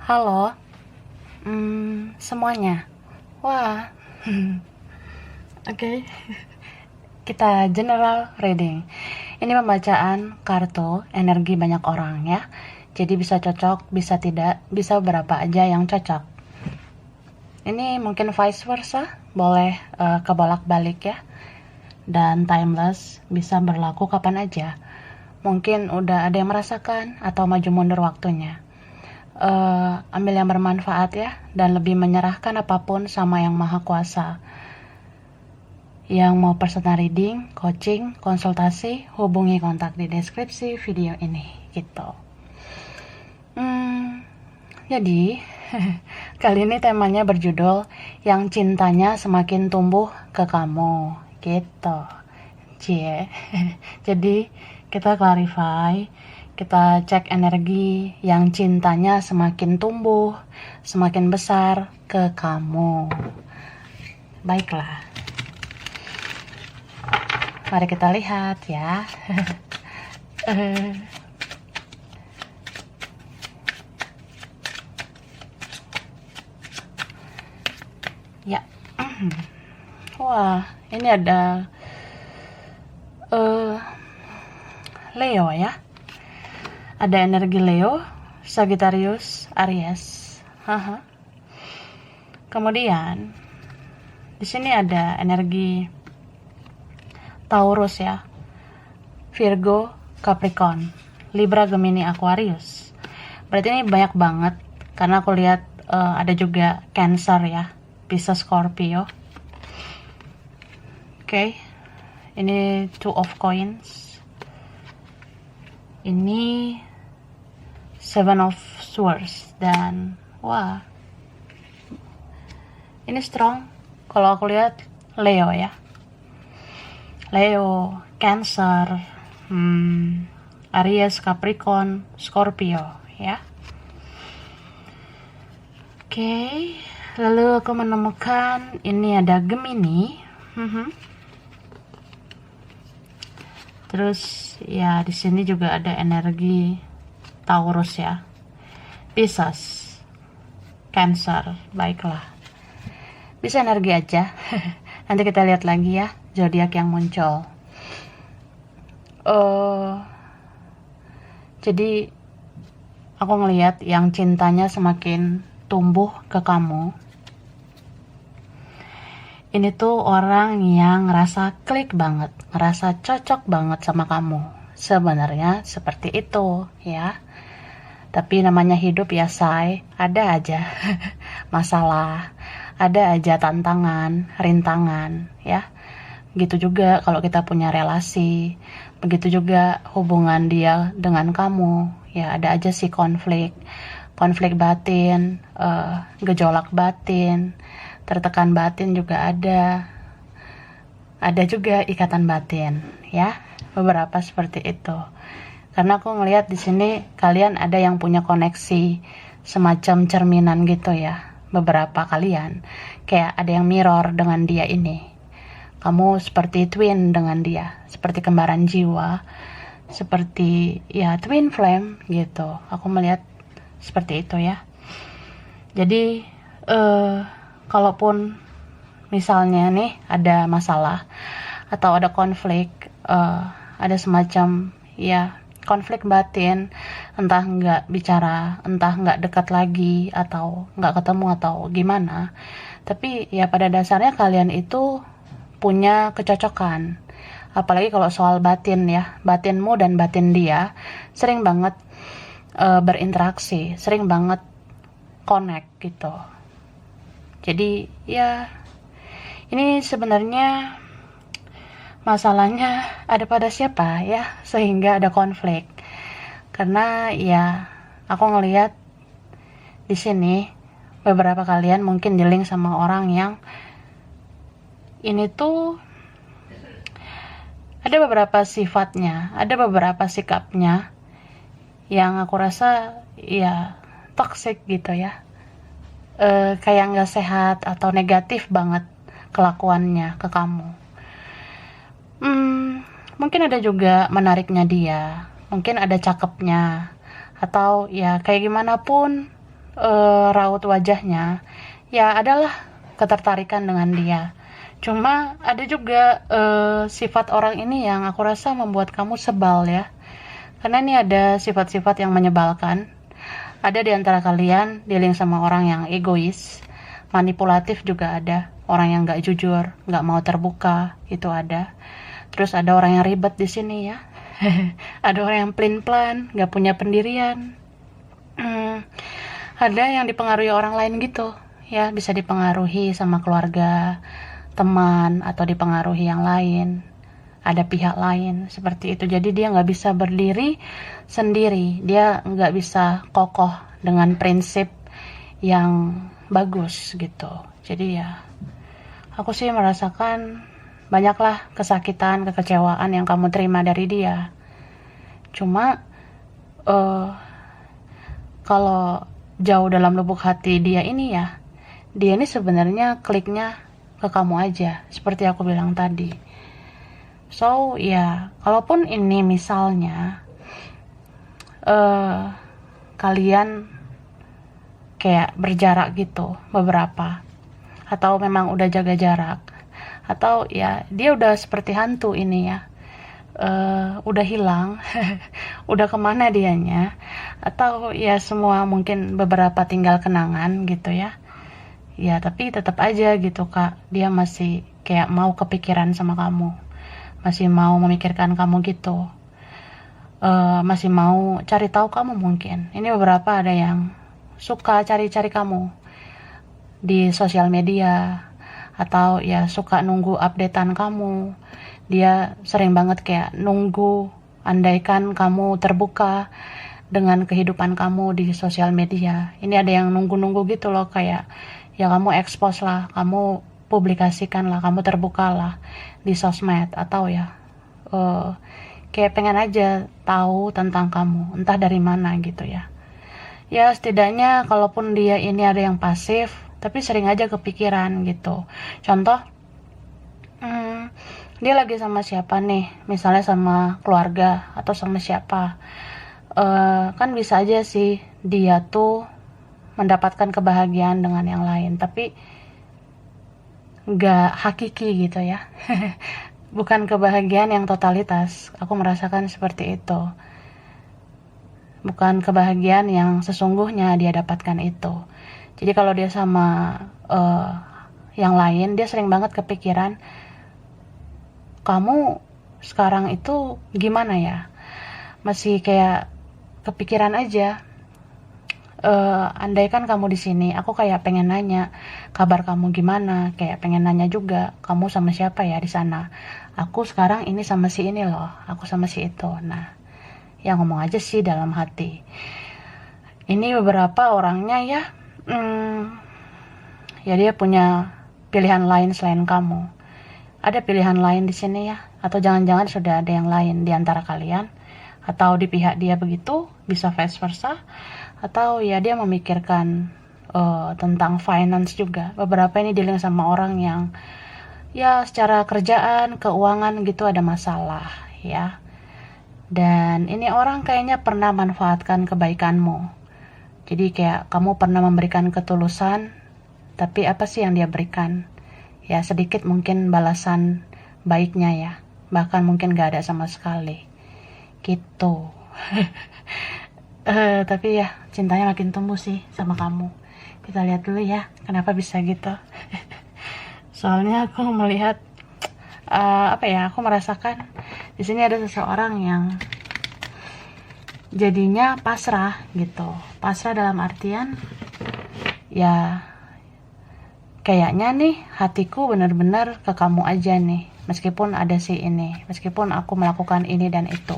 Halo, semuanya. Wah, oke. Kita general reading. Ini pembacaan kartu energi banyak orang ya. Jadi bisa cocok, bisa tidak, bisa berapa aja yang cocok. Ini mungkin vice versa, boleh kebolak-balik ya. Dan timeless, bisa berlaku kapan aja. Mungkin udah ada yang merasakan atau maju mundur waktunya. Ambil yang bermanfaat ya, dan lebih menyerahkan apapun sama yang maha kuasa. Yang mau personal reading, coaching, konsultasi, hubungi kontak di deskripsi video ini gitu. Jadi kali ini temanya berjudul yang cintanya semakin tumbuh ke kamu gitu. Cie. Jadi kita clarify, kita cek energi yang cintanya semakin tumbuh, semakin besar ke kamu. Baiklah. Mari kita lihat ya. Ya. Wah, ini ada Leo ya. Ada energi Leo, Sagittarius, Aries. Kemudian di sini ada energi Taurus ya, Virgo, Capricorn, Libra, Gemini, Aquarius. Berarti ini banyak banget karena aku lihat ada juga Cancer ya, Pisces, Scorpio. Oke. Ini Two of Coins. Ini Seven of Swords dan wah. Ini strong. Kalau aku lihat Leo ya. Leo, Cancer, Aries, Capricorn, Scorpio ya. Oke, lalu aku menemukan ini ada Gemini. Terus ya di sini juga ada energi Taurus ya. Pisces, Cancer, baiklah. Bisa energi aja. Nanti kita lihat lagi ya zodiak yang muncul. Jadi aku ngelihat yang cintanya semakin tumbuh ke kamu. Ini tuh orang yang ngerasa klik banget, ngerasa cocok banget sama kamu. Sebenarnya seperti itu ya. Tapi namanya hidup ya say, ada aja masalah, ada aja tantangan, rintangan ya. Begitu juga kalau kita punya relasi, begitu juga hubungan dia dengan kamu, ya ada aja sih konflik batin, gejolak batin, tertekan batin juga ada juga ikatan batin, ya beberapa seperti itu. Karena aku ngelihat di sini kalian ada yang punya koneksi semacam cerminan gitu ya, beberapa kalian kayak ada yang mirror dengan dia ini. Kamu seperti twin dengan dia, seperti kembaran jiwa, seperti ya twin flame gitu. Aku melihat seperti itu ya. Jadi kalaupun misalnya nih ada masalah atau ada konflik, ada semacam ya konflik batin, entah nggak bicara, entah nggak dekat lagi atau nggak ketemu atau gimana, tapi ya pada dasarnya kalian itu punya kecocokan. Apalagi kalau soal batin ya, batinmu dan batin dia sering banget berinteraksi, sering banget connect gitu. Jadi ya ini sebenarnya masalahnya ada pada siapa ya, sehingga ada konflik. Karena ya aku ngelihat di sini beberapa kalian mungkin dealing sama orang yang ini tuh ada beberapa sifatnya, ada beberapa sikapnya yang aku rasa ya toxic gitu ya, kayak nggak sehat atau negatif banget kelakuannya ke kamu. Mungkin ada juga menariknya dia, mungkin ada cakepnya, atau ya kayak gimana pun raut wajahnya, ya adalah ketertarikan dengan dia. Cuma ada juga sifat orang ini yang aku rasa membuat kamu sebal ya. Karena ini ada sifat-sifat yang menyebalkan. Ada di antara kalian dealing sama orang yang egois, manipulatif juga ada. Orang yang gak jujur, gak mau terbuka, itu ada. Terus ada orang yang ribet di sini ya. Ada orang yang pelin-pelan, gak punya pendirian. Ada yang dipengaruhi orang lain gitu. Ya, bisa dipengaruhi sama keluarga, teman, atau dipengaruhi yang lain. Ada pihak lain seperti itu. Jadi dia nggak bisa berdiri sendiri, dia nggak bisa kokoh dengan prinsip yang bagus gitu. Jadi ya aku sih merasakan banyaklah kesakitan, kekecewaan yang kamu terima dari dia. Cuma kalau jauh dalam lubuk hati dia ini sebenarnya kliknya ke kamu aja, seperti aku bilang tadi. So ya, kalaupun ini misalnya kalian kayak berjarak gitu beberapa, atau memang udah jaga jarak, atau ya dia udah seperti hantu ini ya, udah hilang, udah kemana dianya, atau ya semua mungkin beberapa tinggal kenangan gitu ya. Ya tapi tetap aja gitu Kak, dia masih kayak mau kepikiran sama kamu, masih mau memikirkan kamu gitu, masih mau cari tahu kamu mungkin. Ini beberapa ada yang suka cari-cari kamu di sosial media, atau ya suka nunggu updatean kamu. Dia sering banget kayak nunggu, andaikan kamu terbuka dengan kehidupan kamu di sosial media. Ini ada yang nunggu-nunggu gitu loh, kayak ya kamu expose lah, kamu publikasikan lah, kamu terbuka lah di sosmed, atau ya kayak pengen aja tahu tentang kamu, entah dari mana gitu ya. Ya setidaknya kalaupun dia ini ada yang pasif, tapi sering aja kepikiran gitu. Contoh, dia lagi sama siapa nih, misalnya sama keluarga atau sama siapa, kan bisa aja sih dia tuh mendapatkan kebahagiaan dengan yang lain, tapi nggak hakiki gitu ya. Bukan kebahagiaan yang totalitas, aku merasakan seperti itu. Bukan kebahagiaan yang sesungguhnya dia dapatkan itu. Jadi kalau dia sama yang lain, dia sering banget kepikiran, kamu sekarang itu gimana ya, masih kayak kepikiran aja. Andaikan kamu di sini, aku kayak pengen nanya kabar kamu gimana, kayak pengen nanya juga kamu sama siapa ya di sana. Aku sekarang ini sama si ini loh, aku sama si itu. Nah, ya ngomong aja sih dalam hati. Ini beberapa orangnya ya, ya dia punya pilihan lain selain kamu. Ada pilihan lain di sini ya, atau jangan-jangan sudah ada yang lain di antara kalian, atau di pihak dia begitu, bisa vice versa. Atau ya dia memikirkan tentang finance juga. Beberapa ini dealing sama orang yang ya secara kerjaan, keuangan gitu ada masalah ya. Dan ini orang kayaknya pernah manfaatkan kebaikanmu. Jadi kayak kamu pernah memberikan ketulusan, tapi apa sih yang dia berikan? Ya sedikit mungkin balasan baiknya ya, bahkan mungkin gak ada sama sekali gitu. Tapi ya cintanya makin tumbuh sih sama kamu. Kita lihat dulu ya kenapa bisa gitu. Soalnya aku melihat aku merasakan di sini ada seseorang yang jadinya pasrah gitu. Pasrah dalam artian ya kayaknya nih hatiku benar-benar ke kamu aja nih, meskipun ada si ini, meskipun aku melakukan ini dan itu,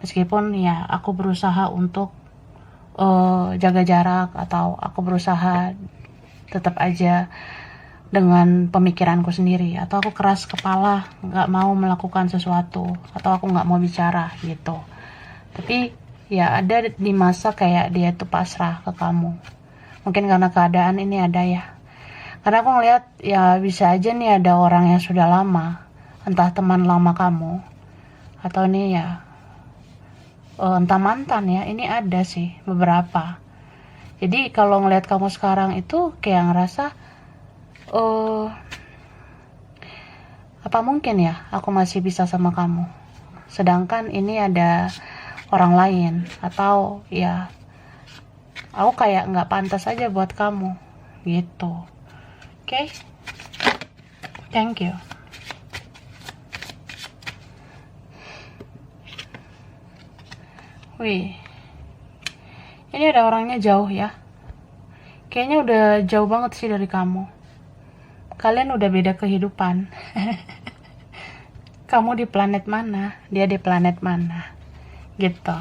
meskipun ya aku berusaha untuk jaga jarak, atau aku berusaha tetap aja dengan pemikiranku sendiri, atau aku keras kepala nggak mau melakukan sesuatu, atau aku nggak mau bicara gitu. Tapi ya ada di masa kayak dia tuh pasrah ke kamu, mungkin karena keadaan ini ada ya. Karena aku ngeliat ya bisa aja nih ada orang yang sudah lama, entah teman lama kamu, atau ini ya entah mantan ya. Ini ada sih beberapa Jadi kalau ngeliat kamu sekarang itu kayak ngerasa, oh, apa mungkin ya aku masih bisa sama kamu, sedangkan ini ada orang lain, atau ya aku kayak nggak pantas aja buat kamu gitu. Oke, thank you. Wih, ini ada orangnya jauh ya. Kayaknya udah jauh banget sih dari kamu. Kalian udah beda kehidupan. Kamu di planet mana, dia di planet mana, gitu.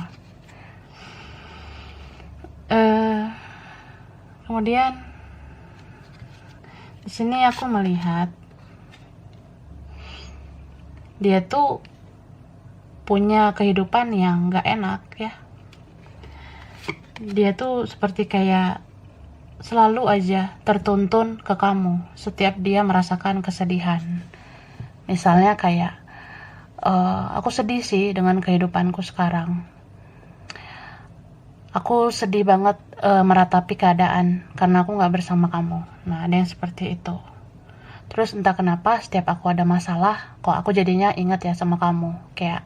Kemudian di sini aku melihat dia tuh punya kehidupan yang nggak enak ya. Dia tuh seperti kayak selalu aja tertuntun ke kamu setiap dia merasakan kesedihan. Misalnya kayak, aku sedih sih dengan kehidupanku sekarang. Aku sedih banget meratapi keadaan karena aku nggak bersama kamu. Nah, ada yang seperti itu. Terus entah kenapa setiap aku ada masalah, kok aku jadinya ingat ya sama kamu. Kayak,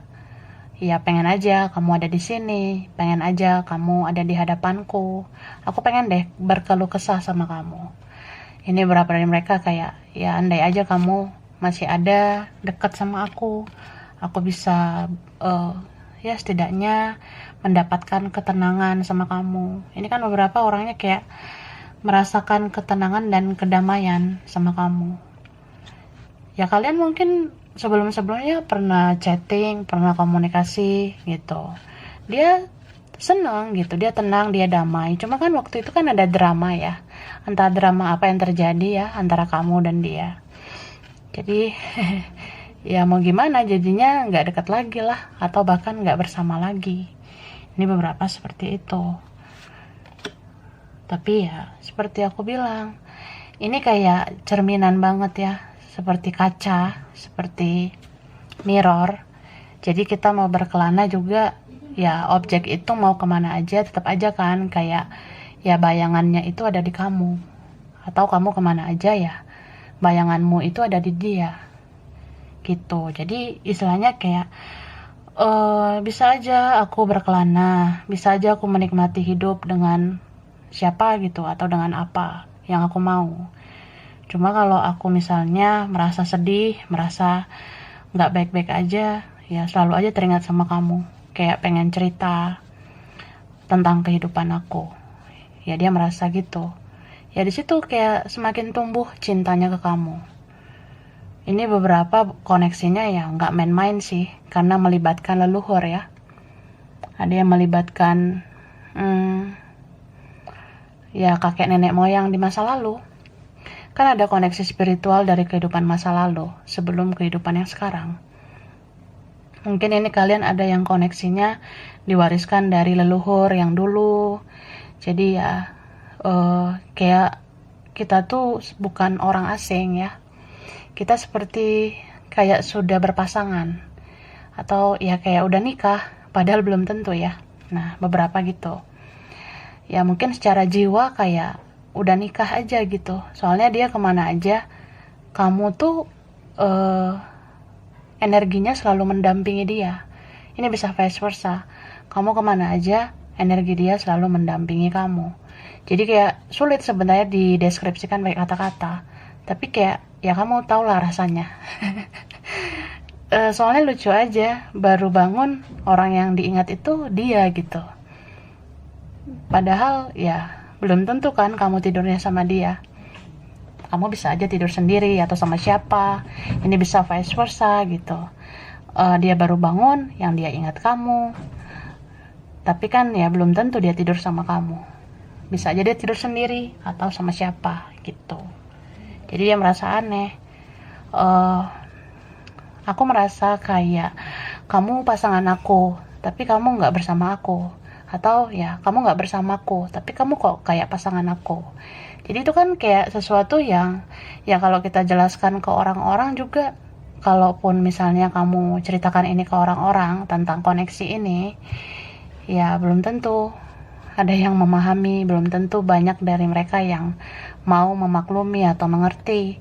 ya pengen aja kamu ada di sini, pengen aja kamu ada di hadapanku. Aku pengen deh berkeluh kesah sama kamu. Ini beberapa dari mereka kayak, ya andai aja kamu masih ada dekat sama aku bisa ya setidaknya mendapatkan ketenangan sama kamu. Ini kan beberapa orangnya kayak merasakan ketenangan dan kedamaian sama kamu. Ya kalian mungkin sebelum-sebelumnya pernah chatting, pernah komunikasi gitu. Dia senang gitu, dia tenang, dia damai. Cuma kan waktu itu kan ada drama ya. Entah drama apa yang terjadi ya antara kamu dan dia. Jadi ya mau gimana, jadinya nggak dekat lagi lah, atau bahkan nggak bersama lagi. Ini beberapa seperti itu. Tapi ya seperti aku bilang, ini kayak cerminan banget ya, seperti kaca, seperti mirror. Jadi kita mau berkelana juga, ya objek itu mau kemana aja tetap aja kan kayak, ya bayangannya itu ada di kamu, atau kamu kemana aja ya bayanganmu itu ada di dia gitu. Jadi istilahnya kayak, bisa aja aku berkelana, bisa aja aku menikmati hidup dengan siapa gitu, atau dengan apa yang aku mau. Cuma kalau aku misalnya merasa sedih, merasa nggak baik-baik aja, ya selalu aja teringat sama kamu, kayak pengen cerita tentang kehidupan aku. Ya dia merasa gitu. Ya di situ kayak semakin tumbuh cintanya ke kamu. Ini beberapa koneksinya ya nggak main-main sih, karena melibatkan leluhur ya. Ada yang melibatkan ya kakek nenek moyang di masa lalu. Kan ada koneksi spiritual dari kehidupan masa lalu sebelum kehidupan yang sekarang. Mungkin ini kalian ada yang koneksinya diwariskan dari leluhur yang dulu. Jadi ya kayak kita tuh bukan orang asing ya. Kita seperti kayak sudah berpasangan, atau ya kayak udah nikah padahal belum tentu ya. Nah beberapa gitu ya, mungkin secara jiwa kayak udah nikah aja gitu, soalnya dia kemana aja kamu tuh energinya selalu mendampingi dia. Ini bisa vice versa, kamu kemana aja energi dia selalu mendampingi kamu. Jadi kayak sulit sebenarnya dideskripsikan pakai kata-kata, tapi kayak ya kamu tau lah rasanya. Soalnya lucu aja, baru bangun orang yang diingat itu dia gitu, padahal ya belum tentu kan kamu tidurnya sama dia. Kamu bisa aja tidur sendiri atau sama siapa. Ini bisa vice versa gitu. Dia baru bangun, yang dia ingat kamu. Tapi kan ya belum tentu dia tidur sama kamu. Bisa aja dia tidur sendiri atau sama siapa gitu. Jadi dia merasa aneh. Aku merasa kayak kamu pasangan aku, tapi kamu nggak bersama aku. Atau ya kamu nggak bersamaku, tapi kamu kok kayak pasangan aku. Jadi itu kan kayak sesuatu yang ya kalau kita jelaskan ke orang-orang juga, kalaupun misalnya kamu ceritakan ini ke orang-orang tentang koneksi ini, ya belum tentu ada yang memahami, belum tentu banyak dari mereka yang mau memaklumi atau mengerti.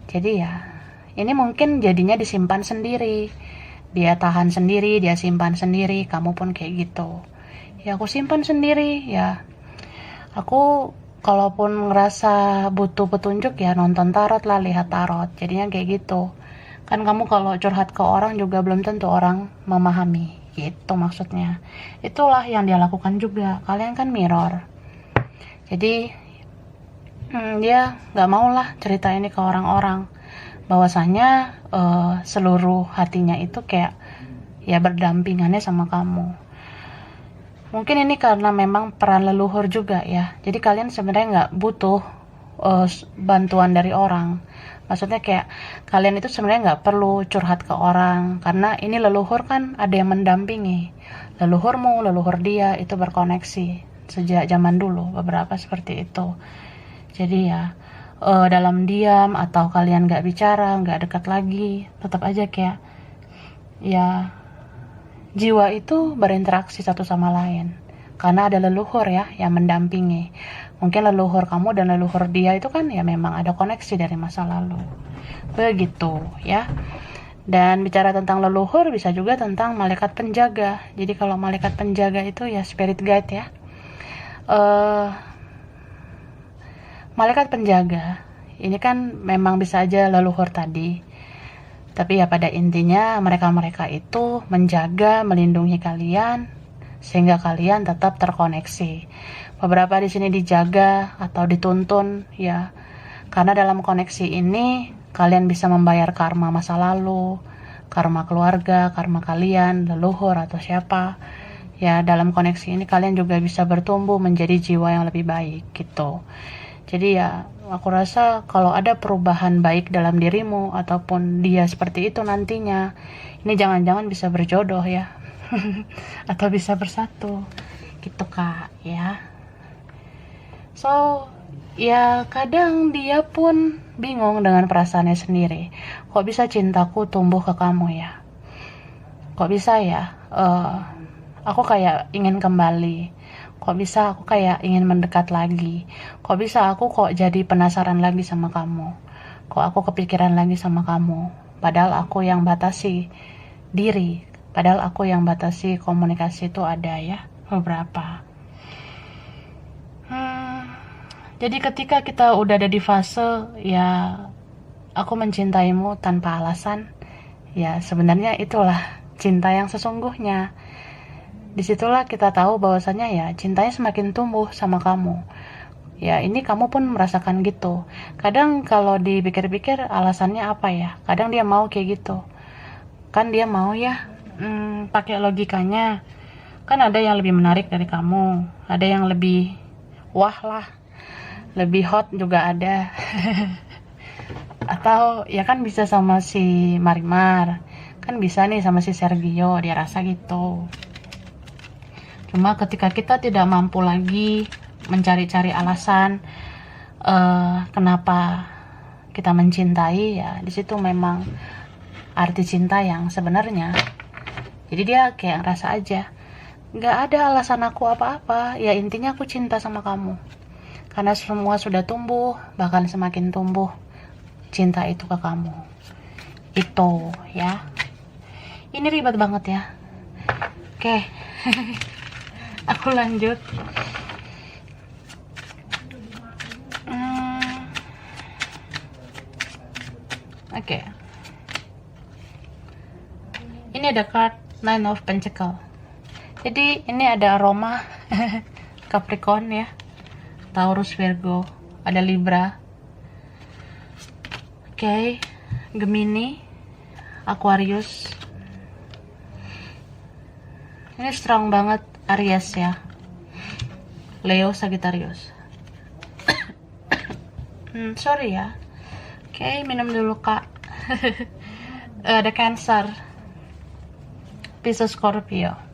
Jadi ya, ini mungkin jadinya disimpan sendiri, dia tahan sendiri, dia simpan sendiri. Kamu pun kayak gitu. Ya aku simpan sendiri, ya aku kalaupun ngerasa butuh petunjuk ya nonton tarot lah, lihat tarot. Jadinya kayak gitu. Kan kamu kalau curhat ke orang juga belum tentu orang memahami, gitu maksudnya. Itulah yang dia lakukan juga. Kalian kan mirror. Jadi dia nggak mau lah cerita ini ke orang-orang, bahwasanya seluruh hatinya itu kayak ya berdampingannya sama kamu. Mungkin ini karena memang peran leluhur juga ya. Jadi kalian sebenarnya nggak butuh bantuan dari orang. Maksudnya kayak kalian itu sebenarnya nggak perlu curhat ke orang, karena ini leluhur kan ada yang mendampingi. Leluhurmu, leluhur dia itu berkoneksi sejak zaman dulu, beberapa seperti itu. Jadi ya dalam diam atau kalian nggak bicara, nggak dekat lagi, tetap aja kayak ya jiwa itu berinteraksi satu sama lain. Karena ada leluhur ya yang mendampingi. Mungkin leluhur kamu dan leluhur dia itu kan ya memang ada koneksi dari masa lalu. Begitu ya. Dan bicara tentang leluhur bisa juga tentang malaikat penjaga. Jadi kalau malaikat penjaga itu ya spirit guide ya. Malaikat penjaga ini kan memang bisa aja leluhur tadi. Tapi ya pada intinya mereka-mereka itu menjaga, melindungi kalian sehingga kalian tetap terkoneksi. Beberapa di sini dijaga atau dituntun ya. Karena dalam koneksi ini kalian bisa membayar karma masa lalu, karma keluarga, karma kalian, leluhur atau siapa. Ya, dalam koneksi ini kalian juga bisa bertumbuh menjadi jiwa yang lebih baik gitu. Jadi ya aku rasa kalau ada perubahan baik dalam dirimu ataupun dia seperti itu nantinya, ini jangan-jangan bisa berjodoh ya. Atau bisa bersatu gitu kak ya. So ya kadang dia pun bingung dengan perasaannya sendiri. Kok bisa cintaku tumbuh ke kamu ya? Kok bisa ya aku kayak ingin kembali? Kok bisa aku kayak ingin mendekat lagi? Kok bisa aku kok jadi penasaran lagi sama kamu? Kok aku kepikiran lagi sama kamu? Padahal aku yang batasi diri. Padahal aku yang batasi komunikasi itu ada ya, beberapa. Jadi ketika kita udah ada di fase ya aku mencintaimu tanpa alasan, ya sebenarnya itulah cinta yang sesungguhnya. Disitulah kita tahu bahwasanya ya cintanya semakin tumbuh sama kamu. Ya ini kamu pun merasakan gitu. Kadang kalau dipikir-pikir alasannya apa ya? Kadang dia mau kayak gitu. Kan dia mau ya pakai logikanya. Kan ada yang lebih menarik dari kamu. Ada yang lebih wah lah. Lebih hot juga ada. Atau ya kan bisa sama si Marimar. Kan bisa nih sama si Sergio. Dia rasa gitu. Cuma ketika kita tidak mampu lagi mencari-cari alasan kenapa kita mencintai, ya di situ memang arti cinta yang sebenarnya. Jadi dia kayak ngerasa aja nggak ada alasan aku apa-apa, ya intinya aku cinta sama kamu. Karena semua sudah tumbuh, bahkan semakin tumbuh cinta itu ke kamu. Itu ya. Ini ribet banget ya. Oke. Aku lanjut. Oke. Ini ada card Nine of Pentacles. Jadi ini ada aroma Capricorn ya, Taurus, Virgo, ada Libra, oke, Gemini, Aquarius. Ini strong banget Aries ya, Leo, Sagittarius. Sorry ya. Oke, minum dulu kak. Ada Cancer, Pisces, Scorpio.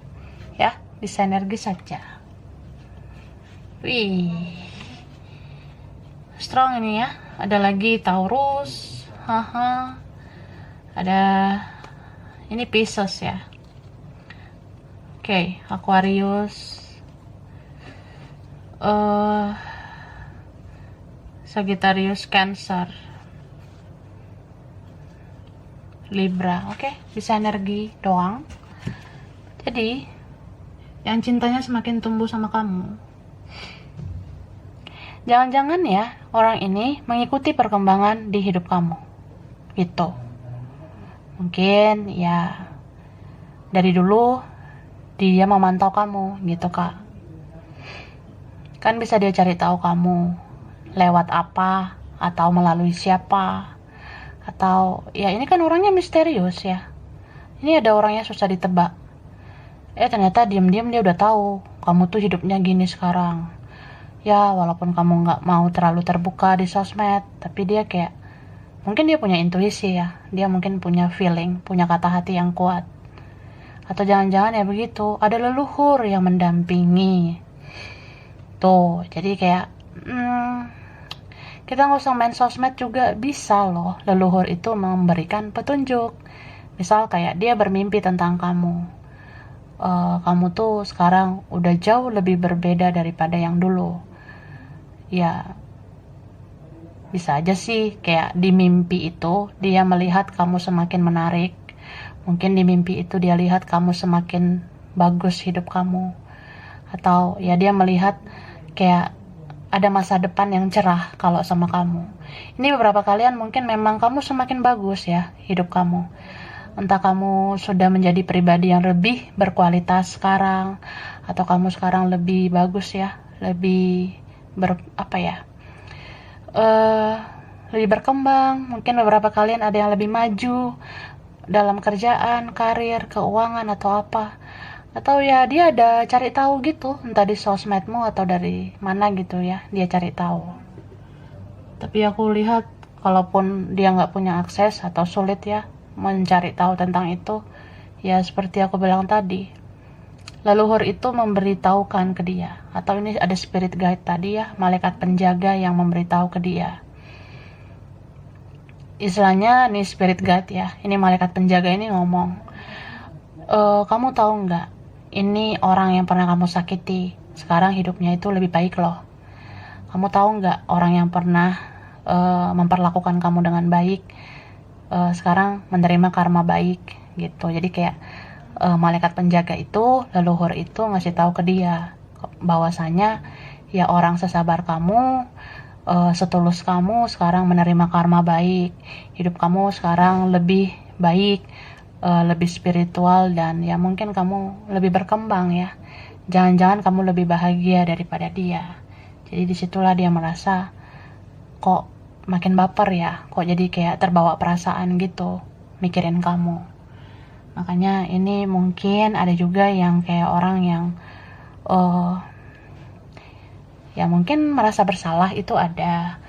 Ya, bisa energi saja. Wih, strong ini ya. Ada lagi Taurus, ada ini Pisces ya. Oke, Aquarius, eh Sagittarius, Cancer, Libra. Oke, bisa energi doang. Jadi yang cintanya semakin tumbuh sama kamu. Jangan-jangan ya orang ini mengikuti perkembangan di hidup kamu gitu. Mungkin ya dari dulu dia memantau kamu gitu kak. Kan bisa dia cari tahu kamu lewat apa atau melalui siapa. Atau ya ini kan orangnya misterius ya. Ini ada orangnya susah ditebak. Ternyata diam-diam dia udah tahu kamu tuh hidupnya gini sekarang. Ya walaupun kamu nggak mau terlalu terbuka di sosmed, tapi dia kayak mungkin dia punya intuisi ya. Dia mungkin punya feeling, punya kata hati yang kuat. Atau jangan-jangan ya begitu, ada leluhur yang mendampingi. Tuh, jadi kayak kita nggak usah main sosmed juga bisa loh leluhur itu memberikan petunjuk. Misal kayak dia bermimpi tentang kamu. Kamu tuh sekarang udah jauh lebih berbeda daripada yang dulu. Ya, bisa aja sih kayak di mimpi itu dia melihat kamu semakin menarik. Mungkin di mimpi itu dia lihat kamu semakin bagus hidup kamu. Atau ya dia melihat kayak ada masa depan yang cerah kalau sama kamu. Ini beberapa kalian mungkin memang kamu semakin bagus ya hidup kamu. Entah kamu sudah menjadi pribadi yang lebih berkualitas sekarang, atau kamu sekarang lebih bagus ya, lebih lebih berkembang. Mungkin beberapa kalian ada yang lebih maju dalam kerjaan, karir, keuangan atau apa. Atau ya dia ada cari tahu gitu, entah di sosmedmu atau dari mana gitu ya, dia cari tahu. Tapi aku lihat kalaupun dia nggak punya akses atau sulit ya mencari tahu tentang itu, ya seperti aku bilang tadi, leluhur itu memberitahukan ke dia, atau ini ada spirit guide tadi ya, malaikat penjaga yang memberitahu ke dia. Istilahnya nih spirit guide ya, ini malaikat penjaga ini ngomong, kamu tahu nggak, ini orang yang pernah kamu sakiti, sekarang hidupnya itu lebih baik loh. Kamu tahu nggak, orang yang pernah memperlakukan kamu dengan baik, sekarang menerima karma baik gitu. Jadi kayak malaikat penjaga itu, leluhur itu ngasih tahu ke dia bahwasanya ya orang sesabar kamu, setulus kamu sekarang menerima karma baik, hidup kamu sekarang lebih baik, lebih spiritual, dan ya mungkin kamu lebih berkembang ya. Jangan-jangan kamu lebih bahagia daripada dia. Jadi disitulah dia merasa kok makin baper ya, kok jadi kayak terbawa perasaan gitu mikirin kamu. Makanya ini mungkin ada juga yang kayak orang yang ya mungkin merasa bersalah, itu ada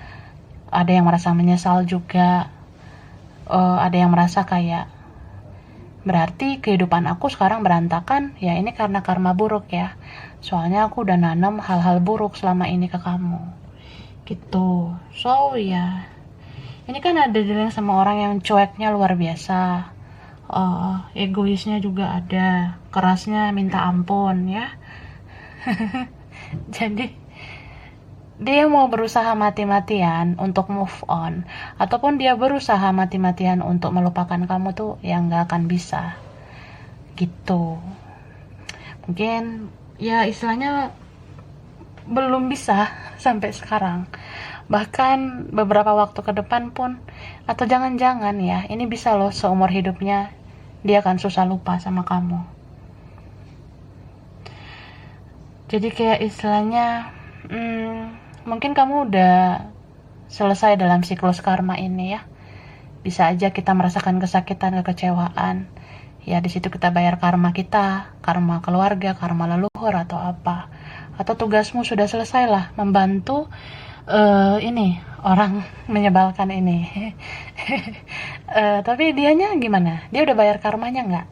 yang merasa menyesal juga, ada yang merasa kayak berarti kehidupan aku sekarang berantakan ya, ini karena karma buruk ya, soalnya aku udah nanam hal-hal buruk selama ini ke kamu gitu. So ya ini kan ada dealing sama orang yang cueknya luar biasa, egoisnya juga ada, kerasnya minta ampun ya. Jadi dia mau berusaha mati-matian untuk move on, ataupun dia berusaha mati-matian untuk melupakan kamu tuh yang gak akan bisa gitu. Mungkin ya istilahnya belum bisa sampai sekarang, bahkan beberapa waktu ke depan pun, atau jangan-jangan ya ini bisa loh seumur hidupnya dia akan susah lupa sama kamu. Jadi kayak istilahnya mungkin kamu udah selesai dalam siklus karma ini ya. Bisa aja kita merasakan kesakitan, kekecewaan. Ya di situ kita bayar karma kita, karma keluarga, karma leluhur atau apa. Atau tugasmu sudah selesai lah, membantu ini orang menyebalkan ini. Tapi dianya gimana? Dia udah bayar karmanya nggak?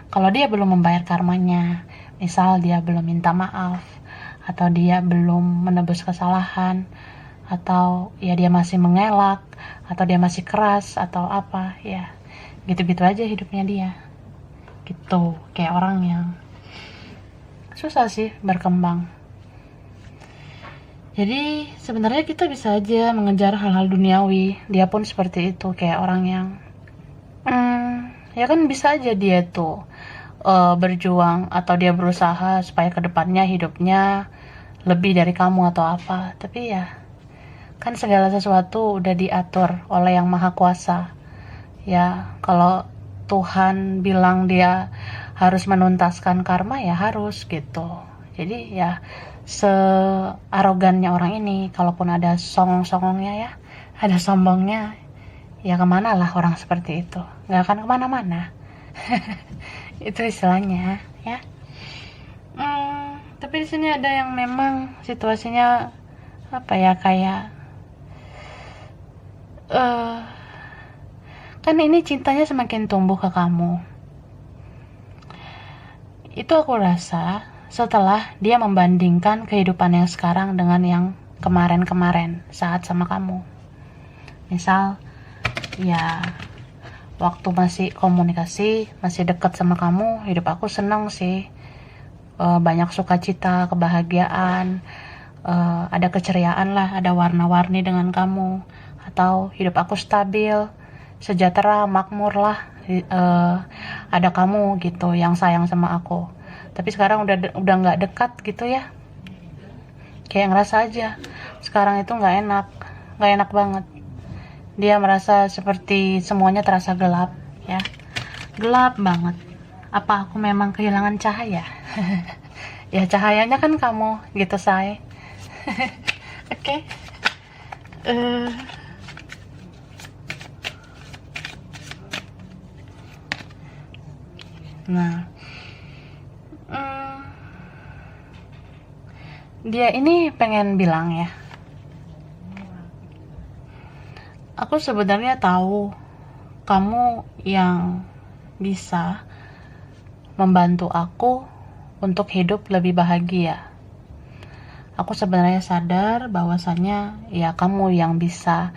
Kalau dia belum membayar karmanya, misal dia belum minta maaf, atau dia belum menebus kesalahan, atau ya dia masih mengelak, atau dia masih keras atau apa ya, gitu-gitu aja hidupnya dia gitu. Kayak orang yang susah sih berkembang. Jadi sebenarnya kita bisa aja mengejar hal-hal duniawi. Dia pun seperti itu, kayak orang yang ya kan bisa aja dia tuh berjuang atau dia berusaha supaya kedepannya hidupnya lebih dari kamu atau apa. Tapi ya kan segala sesuatu udah diatur oleh yang maha kuasa. Ya kalau Tuhan bilang dia harus menuntaskan karma, ya harus gitu. Jadi ya searogannya orang ini, kalaupun ada songong-songongnya ya, ada sombongnya, ya kemana lah orang seperti itu, nggak akan kemana-mana. Itu istilahnya ya. Tapi di sini ada yang memang situasinya apa ya, kayak kan ini cintanya semakin tumbuh ke kamu. Itu aku rasa setelah dia membandingkan kehidupan yang sekarang dengan yang kemarin-kemarin saat sama kamu. Misal ya waktu masih komunikasi, masih dekat sama kamu, hidup aku senang sih. Banyak sukacita, kebahagiaan, ada keceriaan lah, ada warna-warni dengan kamu. Atau hidup aku stabil, sejahtera, makmur lah, ada kamu gitu yang sayang sama aku. Tapi sekarang udah nggak dekat gitu ya, kayak ngerasa aja sekarang itu nggak enak banget. Dia merasa seperti semuanya terasa gelap ya, gelap banget. Apa aku memang kehilangan cahaya? Ya cahayanya kan kamu gitu, say. Oke. Nah, dia ini pengen bilang ya, aku sebenarnya tahu kamu yang bisa membantu aku untuk hidup lebih bahagia. Aku sebenarnya sadar bahwasannya ya kamu yang bisa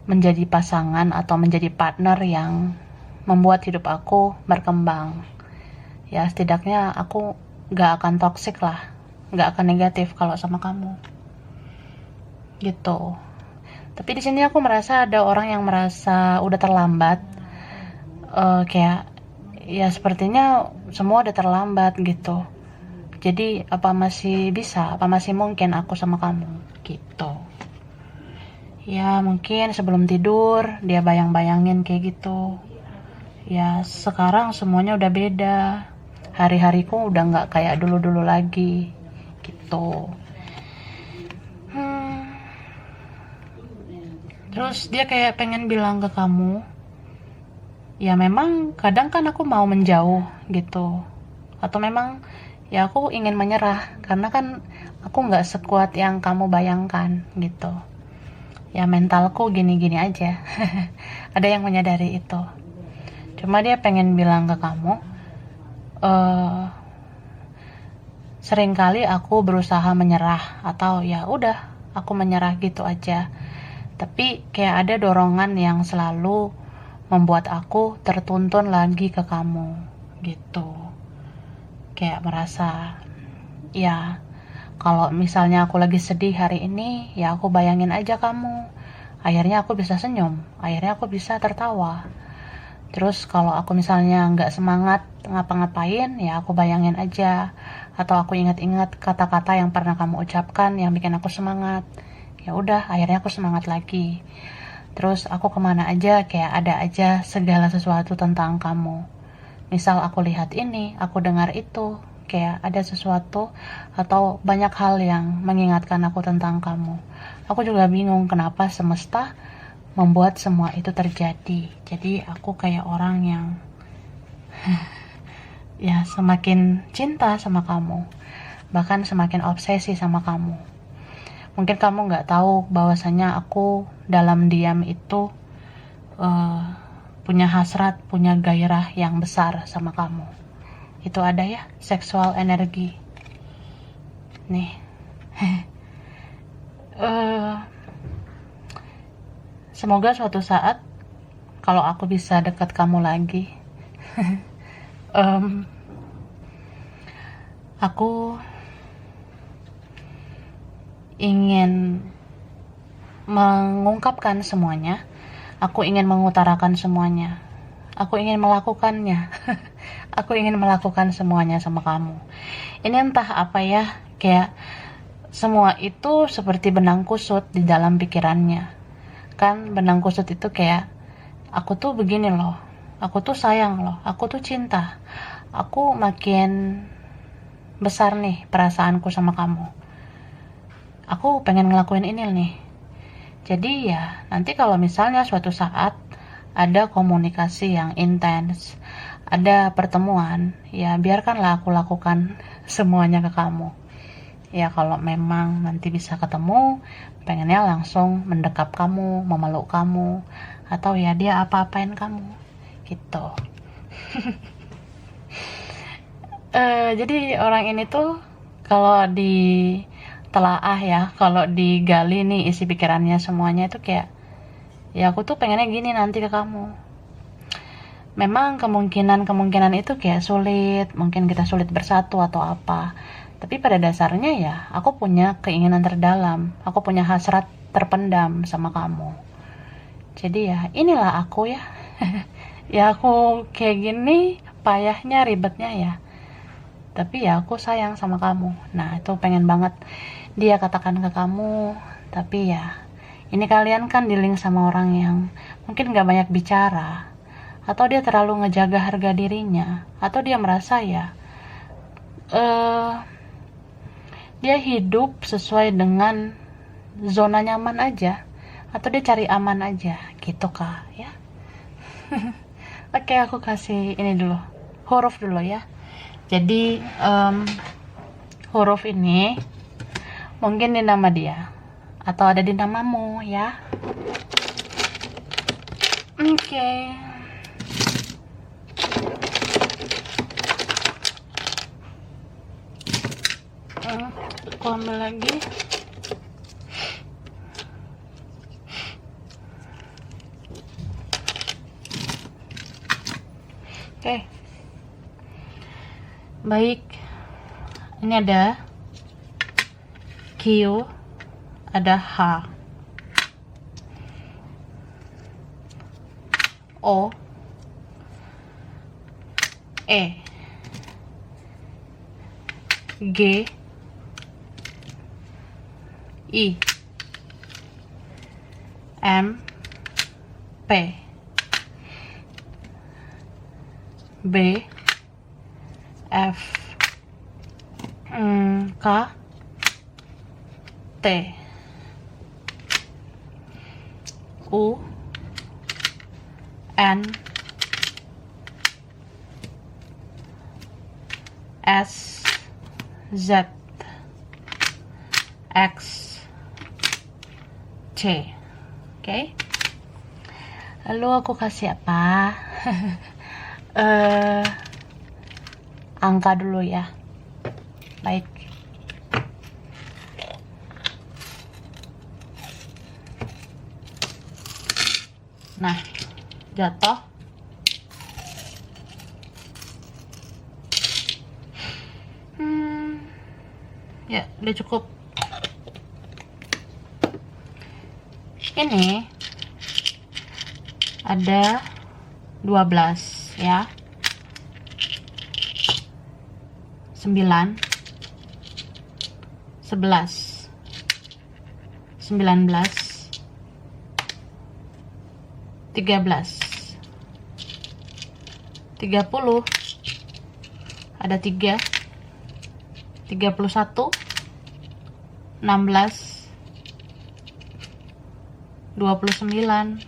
menjadi pasangan atau menjadi partner yang membuat hidup aku berkembang. Ya setidaknya aku gak akan toksik lah, gak akan negatif kalau sama kamu gitu. Tapi di sini aku merasa ada orang yang merasa udah terlambat, kayak ya sepertinya semua udah terlambat gitu. Jadi apa masih mungkin aku sama kamu gitu. Ya mungkin sebelum tidur dia bayang-bayangin kayak gitu. Ya sekarang semuanya udah beda, hari-hariku udah gak kayak dulu-dulu lagi gitu. Terus dia kayak pengen bilang ke kamu, ya memang kadang kan aku mau menjauh gitu, atau memang ya aku ingin menyerah karena kan aku gak sekuat yang kamu bayangkan gitu. Ya mentalku gini-gini aja. Ada yang menyadari itu. Cuma dia pengen bilang ke kamu, seringkali aku berusaha menyerah atau ya udah aku menyerah gitu aja. Tapi kayak ada dorongan yang selalu membuat aku tertuntun lagi ke kamu gitu. Kayak merasa ya kalau misalnya aku lagi sedih hari ini, ya aku bayangin aja kamu. Akhirnya aku bisa senyum, akhirnya aku bisa tertawa. Terus kalau aku misalnya nggak semangat ngapa-ngapain, ya aku bayangin aja. Atau aku ingat-ingat kata-kata yang pernah kamu ucapkan yang bikin aku semangat. Ya udah, akhirnya aku semangat lagi. Terus aku kemana aja, kayak ada aja segala sesuatu tentang kamu. Misal aku lihat ini, aku dengar itu, kayak ada sesuatu atau banyak hal yang mengingatkan aku tentang kamu. Aku juga bingung kenapa semesta membuat semua itu terjadi. Jadi aku kayak orang yang ya semakin cinta sama kamu, bahkan semakin obsesi sama kamu. Mungkin kamu gak tahu bahwasanya aku dalam diam itu punya hasrat, punya gairah yang besar sama kamu. Itu ada ya, seksual energi nih. Semoga suatu saat kalau aku bisa dekat kamu lagi, aku ingin mengungkapkan semuanya, aku ingin mengutarakan semuanya, aku ingin melakukannya. Aku ingin melakukan semuanya sama kamu. Ini entah apa ya, kayak semua itu seperti benang kusut di dalam pikirannya. Kan benang kusut itu kayak, aku tuh begini loh, aku tuh sayang loh, aku tuh cinta, aku makin besar nih perasaanku sama kamu, aku pengen ngelakuin ini nih. Jadi ya nanti kalau misalnya suatu saat ada komunikasi yang intens, ada pertemuan, ya biarkanlah aku lakukan semuanya ke kamu. Ya kalau memang nanti bisa ketemu, pengennya langsung mendekap kamu, memeluk kamu, atau ya dia apa-apain kamu gitu. Jadi orang ini tuh kalau ditelaah ya, kalau digali nih isi pikirannya semuanya itu kayak, ya aku tuh pengennya gini nanti ke kamu. Memang kemungkinan itu kayak sulit, mungkin kita sulit bersatu atau apa. Tapi pada dasarnya ya, aku punya keinginan terdalam, aku punya hasrat terpendam sama kamu. Jadi ya, inilah aku ya. Ya aku kayak gini, payahnya, ribetnya ya. Tapi ya aku sayang sama kamu. Nah, itu pengen banget dia katakan ke kamu. Tapi ya, ini kalian kan dealing sama orang yang mungkin gak banyak bicara, atau dia terlalu ngejaga harga dirinya, atau dia merasa ya dia hidup sesuai dengan zona nyaman aja, atau dia cari aman aja gitu kak ya. Oke, aku kasih ini dulu, huruf dulu ya. Jadi huruf ini mungkin di nama dia atau ada di namamu ya. Oke. Aku ambil lagi. Oke. Baik. Ini ada Q, ada H, O, E, G, I, M, P, B, F, K, T, U, N, S, Z, X, C. Oke. Lalu aku kasih apa? Angka dulu ya. Baik. Nah, jatuh. Ya, udah cukup. Ini ada 12 ya. 9, 11, 19, 13, 30, ada 3, 31, 16, 29,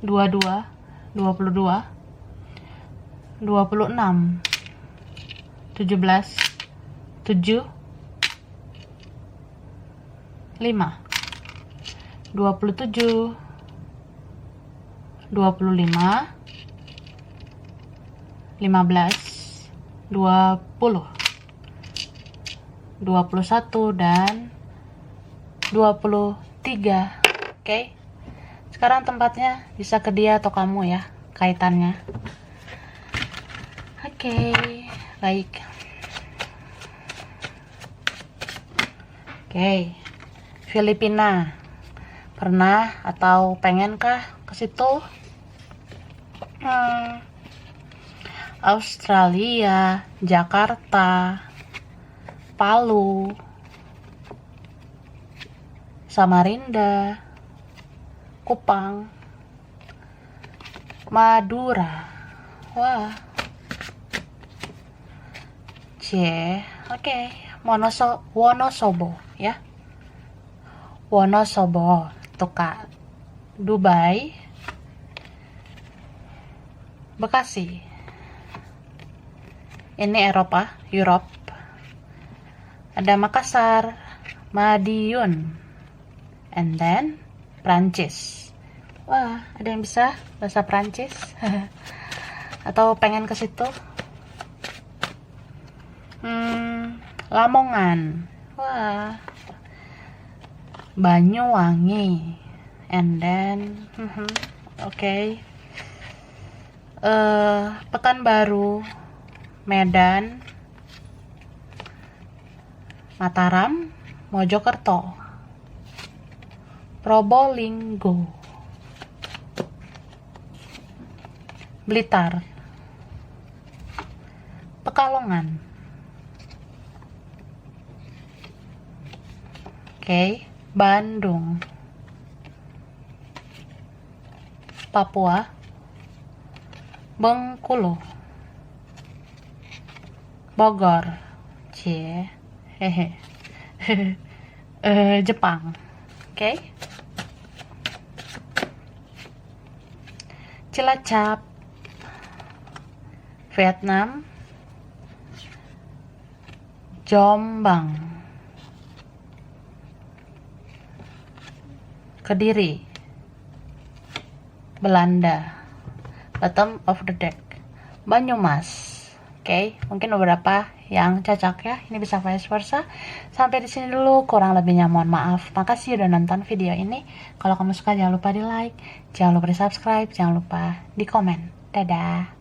22, 22, 26, 17, 7, 5, 27, 25, 15, 20, 21 dan 23. Oke. Sekarang tempatnya bisa ke dia atau kamu ya, kaitannya. Oke, baik. Oke. Filipina. Pernah atau pengenkah ke situ? Australia, Jakarta, Palu, Samarinda, Kupang, Madura. Wah. Oke. Wonosobo ya. Wonosobo, tuh Kak. Dubai, Bekasi. Ini Europe. Ada Makassar, Madiun, and then Prancis. Wah, ada yang bisa bahasa Prancis? Atau pengen ke situ? Lamongan. Wah. Banyuwangi. And then okay. Pekanbaru, Medan, Mataram, Mojokerto, Probolinggo, Blitar, Pekalongan. Bandung, Papua, Bengkulu, Bogor, Jepang, Cilacap, Vietnam, Jombang, Kediri, Belanda, bottom of the deck, Banyumas. Mungkin beberapa yang cocok ya. Ini bisa vice versa. Sampai di sini dulu, kurang lebihnya mohon maaf. Makasih udah nonton video ini. Kalau kamu suka jangan lupa di like, jangan lupa di subscribe, jangan lupa di komen. Dadah.